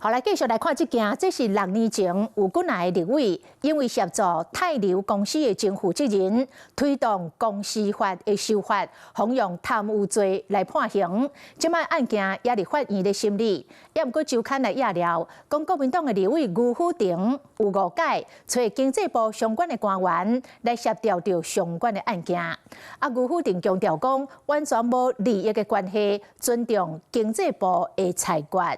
好，來繼續來看這件，這是6年前有幾名立委因為協助泰流公司的前負責人推動公司法的修法，妨用貪污罪來判刑。這擺案件也佇法院的審理，也毋過周刊來壓料，講國民黨的立委辜富婷有誤解，找經濟部相關的官員來協調着相關的案件。辜富婷強調講，完全無利益的關係，尊重經濟部的裁決。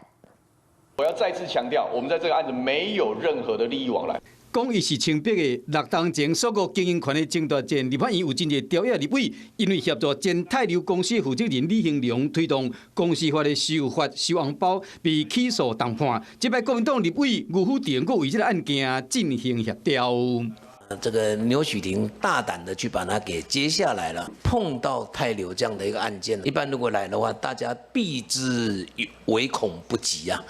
我要再次強調，我們在這個案子沒有任何的利益往來。講伊是清白的6當前所有經營權的爭奪戰，立法院有真濟調查立委，因為協助前泰流公司負責人李興龍推動公司法的修法收紅包，被起訴重判。這擺國民黨立委辜富婷閣為這個案件進行協調。這個牛煦庭大膽的去把它給接下來了。碰到泰流這樣的一個案件，一般如果來的話，大家避之唯恐不及啊。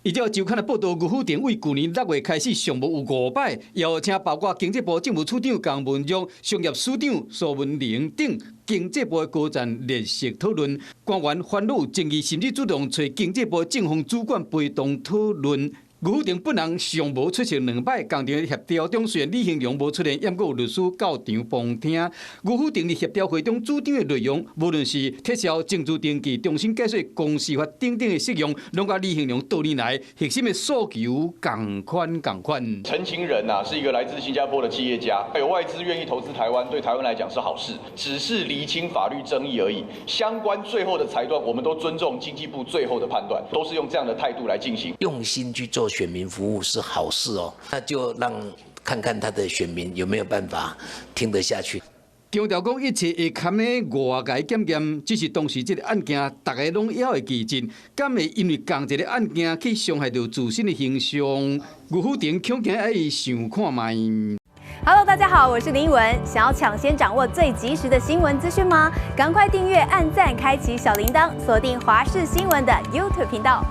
依照周刊的報道，辜富婷為去年6月開始，上無有5擺，邀請包括經濟部政務處長江文忠、商業署長蘇文玲等經濟部的高層列席討論，官員煩惱爭議，甚至主動找經濟部政風主管陪同討論。辜富婷本人尚無出席2擺共同協調中，雖然李興龍無出現，也有律師到場旁聽。辜富婷佇協調會中主張的內容，無論是撤銷證書登記、重新解說公司法等等的適用，攏甲李興龍多年來核心的訴求同款。陳情人吶是一個來自新加坡的企業家，有外資願意投資台灣，對台灣來講是好事，只是釐清法律爭議而已。相關最後的裁斷，我們都尊重經濟部最後的判斷，都是用這樣的態度來進行，用心去做選民服務是好事哦，那就讓看看他的選民有沒有辦法聽得下去。強調講一切會堪的外界檢驗，只是當時這個案件大家攏也會記真，敢會因為同一個案件去傷害到自身的形象？辜富婷恐驚愛想看覓。Hello， 大家好，我是林文。想要搶先掌握最及時的新聞資訊嗎？趕快訂閱、按讚、開啟小鈴鐺，鎖定華視新聞的 YouTube 頻道。